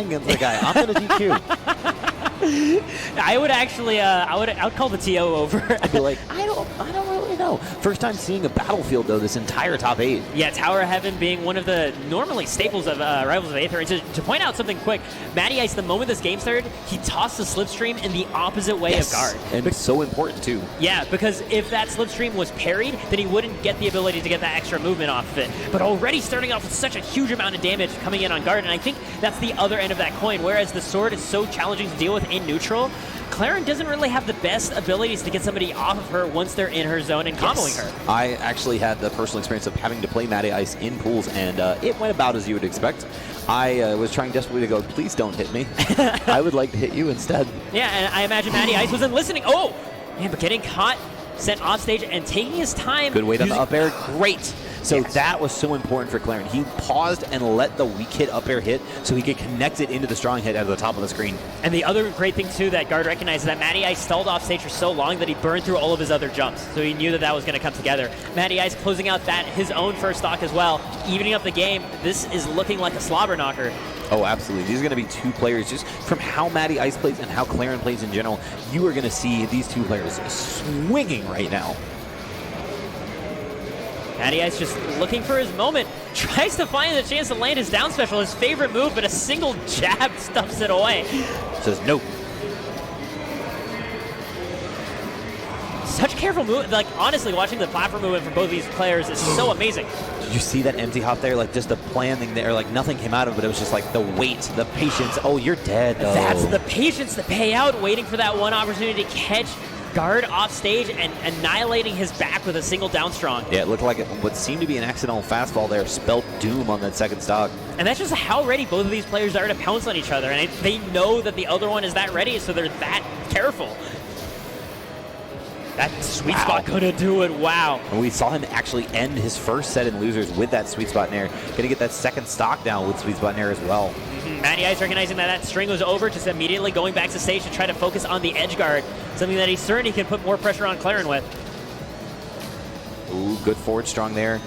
against the guy. I'm going to DQ. I would actually, I would call the TO over. I'd be like, I don't really know. First time seeing a Battlefield though this entire top 8. Yeah, Tower of Heaven being one of the normally staples of Rivals of Aether. And to point out something quick, Mattyice, the moment this game started, he tossed the slipstream in the opposite way of guard. And it's so important too. Yeah, because if that slipstream was parried, then he wouldn't get the ability to get that extra movement off of it. But already starting off with such a huge amount of damage coming in on guard, and I think that's the other end of that coin. Whereas the sword is so challenging to deal with in neutral, Clairen doesn't really have the best abilities to get somebody off of her once they're in her zone and comboing her. I actually had the personal experience of having to play Mattyice in pools, and it went about as you would expect. I was trying desperately to go, please don't hit me. I would like to hit you instead. Yeah, and I imagine Mattyice wasn't listening. Oh, man, but getting caught, sent off stage, and taking his time. Good weight on the up air. Great. So that was so important for Clairen. He paused and let the weak hit up air hit so he could connect it into the strong hit out of the top of the screen. And the other great thing, too, that Guard recognized is that Mattyice stalled off stage for so long that he burned through all of his other jumps. So he knew that that was going to come together. Mattyice closing out his own first stock as well, evening up the game. This is looking like a slobber knocker. Oh, absolutely. These are going to be two players, just from how Mattyice plays and how Clairen plays in general, you are going to see these two players swinging right now. Mattyice just looking for his moment, tries to find the chance to land his down special, his favorite move, but a single jab stuffs it away. Says no. Such careful move. Like, honestly, watching the platform movement for both these players is so amazing. Did you see that empty hop there? Like, just the planning there, like nothing came out of it. It was just like the weight, the patience. Oh, you're dead. Oh. That's the patience, the payout, waiting for that one opportunity to catch Guard off stage and annihilating his back with a single down strong. Yeah, it looked like what seemed to be an accidental fastball there spelled doom on that second stock. And that's just how ready both of these players are to pounce on each other. And they know that the other one is that ready, so they're that careful. That sweet spot couldn't do it. Wow. And we saw him actually end his first set in losers with that sweet spot nair. Gonna get that second stock down with sweet spot nair as well. Mattyice recognizing that string was over, just immediately going back to stage to try to focus on the edge guard, something that he's certain he can put more pressure on Clairen with. Ooh, good forward strong there.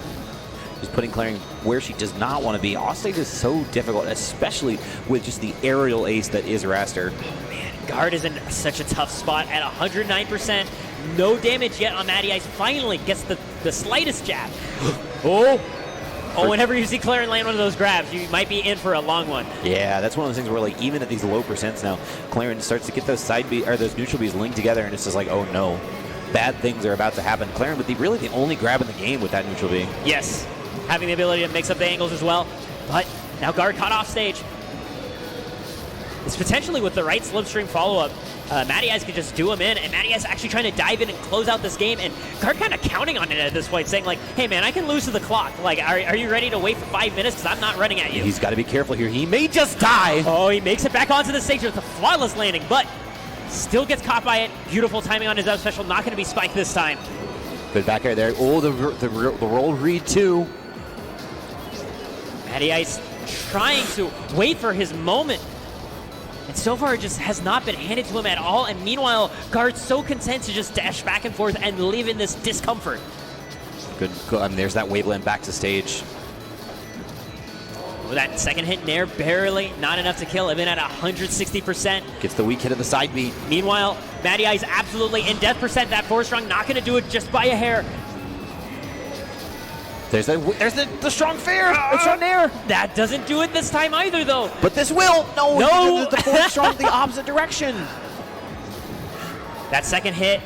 Just putting Clairen where she does not want to be. Offstage is so difficult, especially with just the aerial ace that is Wrastor. Oh man, guard is in such a tough spot at 109%. No damage yet on Mattyice. Finally gets the slightest jab. Oh, whenever you see Clairen land one of those grabs, you might be in for a long one. Yeah, that's one of those things where, like, even at these low percents now, Clairen starts to get those side B or those neutral Bs linked together, and it's just like, oh no, bad things are about to happen. Clairen with really the only grab in the game with that neutral B. Yes, having the ability to mix up the angles as well, but now guard caught off stage. It's potentially with the right slipstream follow-up. Mattyice could just do him in, and Mattyice actually trying to dive in and close out this game, and Guard kind of counting on it at this point, saying like, hey man, I can lose to the clock. Like, are you ready to wait for 5 minutes? Because I'm not running at you. He's got to be careful here. He may just die. Oh, he makes it back onto the stage with a flawless landing, but still gets caught by it. Beautiful timing on his up special, not going to be spiked this time. Good back air there. Oh, the roll read too. Mattyice trying to wait for his moment. And so far, it just has not been handed to him at all. And meanwhile, Guard's so content to just dash back and forth and live in this discomfort. Good. I mean, there's that waveland back to stage. With that second hit nair, barely not enough to kill him in at 160%. Gets the weak hit of the side beat. Meanwhile, Mattyice absolutely in death percent. That 4-strong not going to do it just by a hair. There's the strong fair. The strong nair. That doesn't do it this time either, though. But this will. No. The 4-strong the opposite direction. That second hit,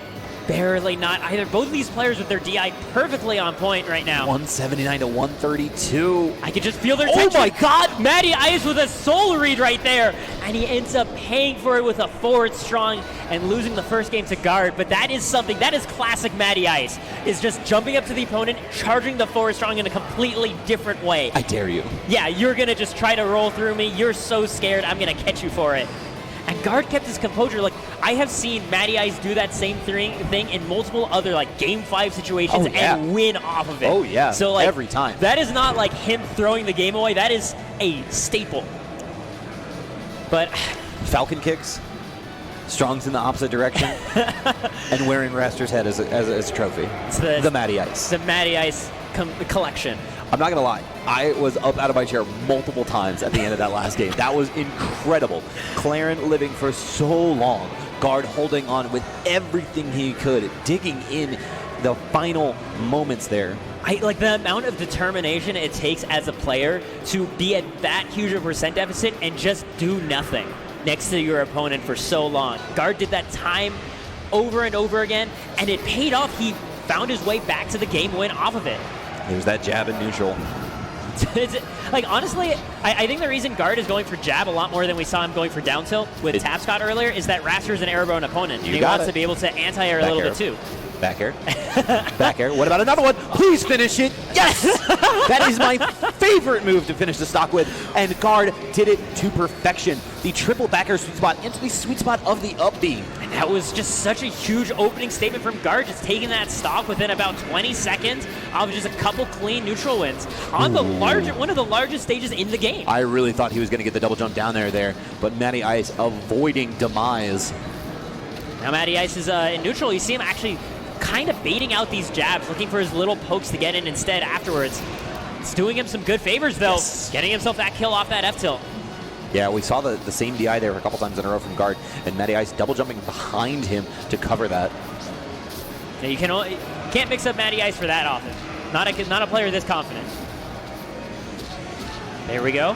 barely not either. Both of these players with their DI perfectly on point right now. 179 to 132. I can just feel their tension. Oh my God. Mattyice with a soul read right there. And he ends up paying for it with a forward strong and losing the first game to Guard. But that is something, that is classic Mattyice, is just jumping up to the opponent, charging the forward strong in a completely different way. I dare you. Yeah, you're going to just try to roll through me. You're so scared. I'm going to catch you for it. And Guard kept his composure. Like, I have seen Mattyice do that same thing in multiple other, like, Game 5 situations and win off of it. Oh, yeah. So, like, every time. That is not, like, him throwing the game away. That is a staple. But Falcon kicks, Strong's in the opposite direction, and wearing Wrastor's head as a trophy. It's the Mattyice. The Mattyice collection. I'm not going to lie. I was up out of my chair multiple times at the end of that last game. That was incredible. Clairen living for so long. Guard holding on with everything he could, digging in the final moments there. Like the amount of determination it takes as a player to be at that huge a percent deficit and just do nothing next to your opponent for so long. Guard did that time over and over again, and it paid off. He found his way back to the game win off of it. There's that jab in neutral. Like, honestly, I think the reason Guard is going for jab a lot more than we saw him going for down tilt with Tap Scott earlier is that Wrastor is an airborne opponent. He wants to be able to anti-air a little bit too. Back air. Back air. What about another one? Please finish it. Yes! That is my favorite move to finish the stock with. And Guard did it to perfection. The triple back air sweet spot into the sweet spot of the up B. And that was just such a huge opening statement from Guard, just taking that stock within about 20 seconds of just a couple clean neutral wins on the one of the largest stages in the game. I really thought he was going to get the double jump down there, but Mattyice avoiding demise. Now Mattyice is in neutral. You see him actually kind of baiting out these jabs, looking for his little pokes to get in instead afterwards. It's doing him some good favors, though. Yes. Getting himself that kill off that F-tilt. Yeah, we saw the same DI there a couple times in a row from Guard, and Mattyice double jumping behind him to cover that. Yeah, you can't mix up Mattyice for that often. Not a player this confident. There we go.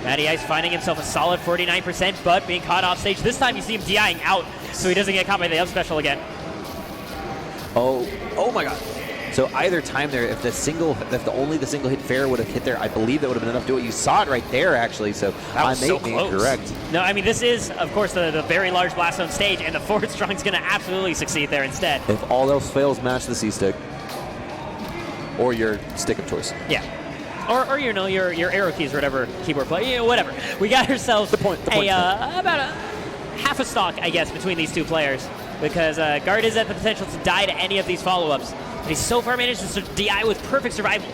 Mattyice finding himself a solid 49%, but being caught off stage. This time you see him DIing out, so he doesn't get caught by the up special again. Oh my God. So either time there, if only the single hit fair would have hit there, I believe that would have been enough to do it. You saw it right there, actually, so I may be incorrect. No, I mean, this is, of course, the very large blast zone stage, and the forward strong is going to absolutely succeed there instead. If all else fails, match the C-stick. Or your stick of choice. Yeah. Or you know, your arrow keys or whatever keyboard play, you know, whatever. We got ourselves about a half a stock, I guess, between these two players. Because Guard is at the potential to die to any of these follow-ups. But he's so far managed to DI with perfect survival.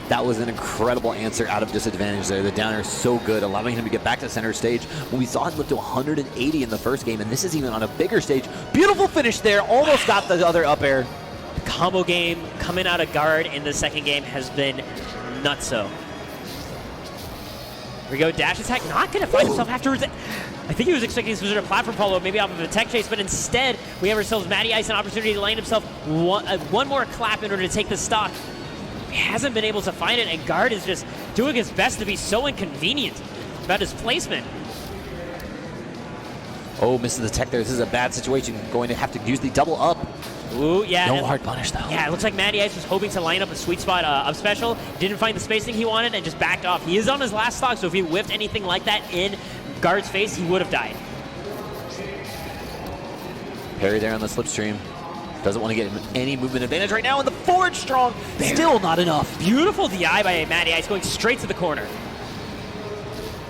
That was an incredible answer out of disadvantage there. The down air is so good, allowing him to get back to center stage. When we saw him lift to 180 in the first game, and this is even on a bigger stage. Beautiful finish there. Almost got the other up air. The combo game coming out of Guard in the second game has been nutso. Here we go, dash attack, not going to find himself afterwards. I think he was expecting some sort of platform follow, maybe off of a tech chase, but instead we have ourselves Mattyice an opportunity to land himself one more clap in order to take the stock. He hasn't been able to find it, and Guard is just doing his best to be so inconvenient about his placement. Oh, misses the tech there. This is a bad situation. Going to have to use the double up. Ooh, yeah. No hard punish, though. Yeah, it looks like Mattyice was hoping to line up a sweet spot up special, didn't find the spacing he wanted, and just backed off. He is on his last stock, so if he whiffed anything like that in Guard's face, he would have died. Parry there on the slipstream. Doesn't want to get any movement advantage right now, and the forward strong, still not enough. Beautiful DI by Mattyice, going straight to the corner.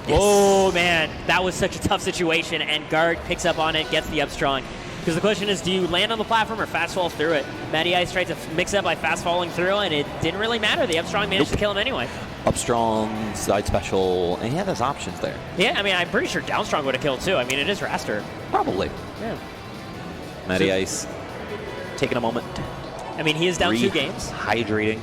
Yes. Oh, man, that was such a tough situation, and Guard picks up on it, gets the up strong. Because the question is, do you land on the platform or fast fall through it? Mattyice tried to mix it up by fast falling through, and it didn't really matter. The up strong managed to kill him anyway. Up strong, side special, and he had those options there. Yeah, I mean, I'm pretty sure down strong would have killed too. I mean, it is Wrastor. Probably. Yeah. Mattyice taking a moment. I mean, he is down 2 games. Hydrating.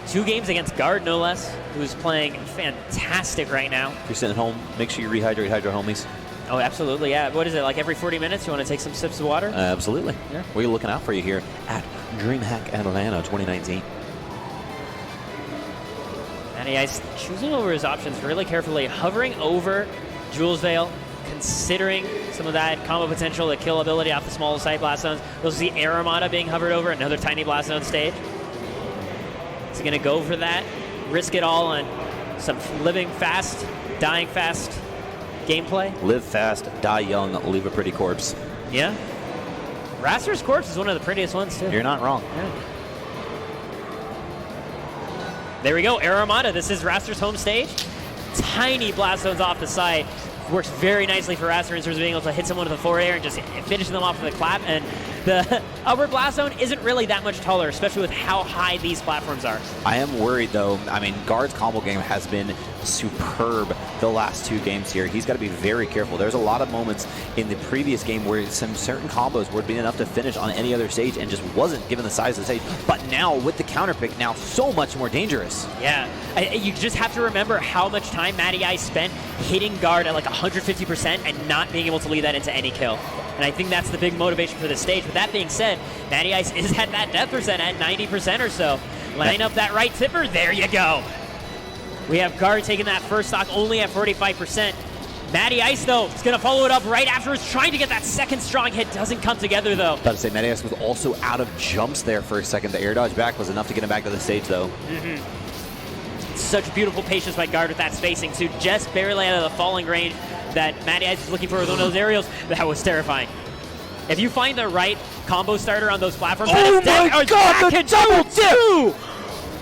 2 games against Guard, no less, who's playing fantastic right now. If you're sitting at home, make sure you rehydrate, hydro homies. Oh, absolutely, yeah. What is it, like every 40 minutes you want to take some sips of water? Absolutely. Yeah. We're looking out for you here at Dreamhack Atlanta 2019. Mattyice choosing over his options really carefully, hovering over Jules Veil, considering some of that combo potential, the kill ability off the small side blast zones. You'll see Air Armada being hovered over, another tiny blast zone stage. Is he going to go for that? Risk it all on some living fast, dying fast gameplay? Live fast, die young, leave a pretty corpse. Yeah. Wrastor's corpse is one of the prettiest ones, too. You're not wrong. Yeah. There we go, Air Armada. This is Wrastor's home stage. Tiny blast zones off the side. Works very nicely for Wrastor in terms of being able to hit someone with a forward air and just finishing them off with a clap. And The upper blast zone isn't really that much taller, especially with how high these platforms are. I am worried, though. I mean, Guard's combo game has been superb the last 2 games here. He's got to be very careful. There's a lot of moments in the previous game where some certain combos would be enough to finish on any other stage and just wasn't given the size of the stage. But now, with the counter pick, now so much more dangerous. Yeah, you just have to remember how much time Mattyice spent hitting Guard at like 150% and not being able to lead that into any kill. And I think that's the big motivation for this stage. With that being said, Mattyice is at that death percent at 90% or so. Line up that right tipper, there you go. We have Guard taking that first stock only at 45%. Mattyice, though, is going to follow it up right afterwards, trying to get that second strong hit. Doesn't come together, though. About to say, Mattyice was also out of jumps there for a second. The air dodge back was enough to get him back to the stage, though. Such beautiful patience by Guard with that spacing, too. Just barely out of the falling range that Mattyice is looking for with one of those aerials. That was terrifying. If you find the right combo starter on those platforms, oh my god, the double dip!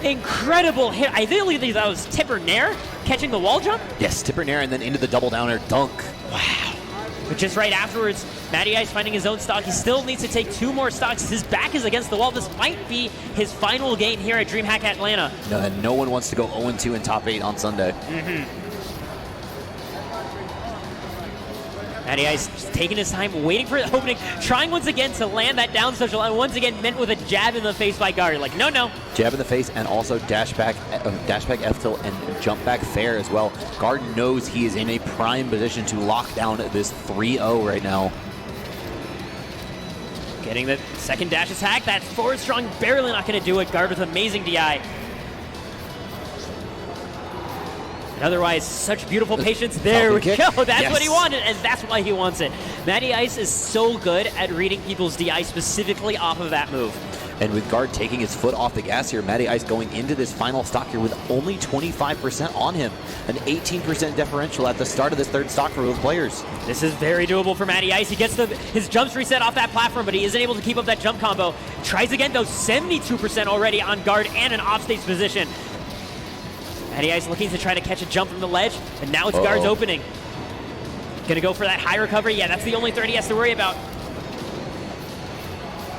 Incredible hit. I think that was Tipper Nair catching the wall jump. Yes, Tipper Nair and then into the double down air dunk. Wow. But just right afterwards, Mattyice finding his own stock. He still needs to take 2 more stocks. His back is against the wall. This might be his final game here at Dreamhack Atlanta. No, and no one wants to go 0-2 in top 8 on Sunday. Mattyice just taking his time, waiting for the opening, trying once again to land that down social, and once again met with a jab in the face by Guard. Like, no, no. Jab in the face, and also dash back F tilt and jump back fair as well. Guard knows he is in a prime position to lock down this 3-0 right now. Getting the second dash attack, that forward strong barely not going to do it. Guard with amazing DI. Otherwise, such beautiful patience. There we go. That's what he wanted, and that's why he wants it. Mattyice is so good at reading people's DI specifically off of that move. And with Guard taking his foot off the gas here, Mattyice going into this final stock here with only 25% on him. An 18% differential at the start of this third stock for both players. This is very doable for Mattyice. He gets his jumps reset off that platform, but he isn't able to keep up that jump combo. Tries again, though, 72% already on Guard and an offstage position. Mattyice looking to try to catch a jump from the ledge, and now it's Guard's opening. Gonna go for that high recovery. Yeah, that's the only third he has to worry about.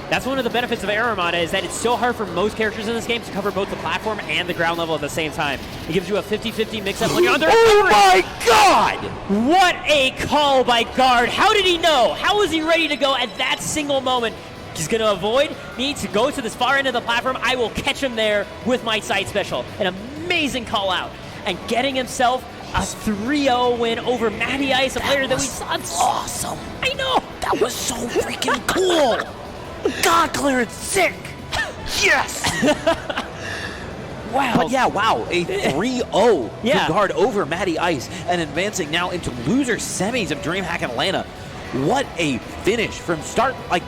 That's one of the benefits of Air Armada, is that it's so hard for most characters in this game to cover both the platform and the ground level at the same time. It gives you a 50-50 mix-up when you're on the recovery. Oh my god! What a call by Guard. How did he know? How was he ready to go at that single moment? He's going to avoid me to go to this far end of the platform. I will catch him there with my side special. An amazing call out. And getting himself a 3-0 win over Mattyice, a player that we saw. Awesome. I know. That was so freaking cool. God, Clairen's sick. Yes. Wow. But yeah, wow, a 3-0 Yeah. to Guard over Mattyice and advancing now into loser semis of Dreamhack Atlanta. What a finish from start, like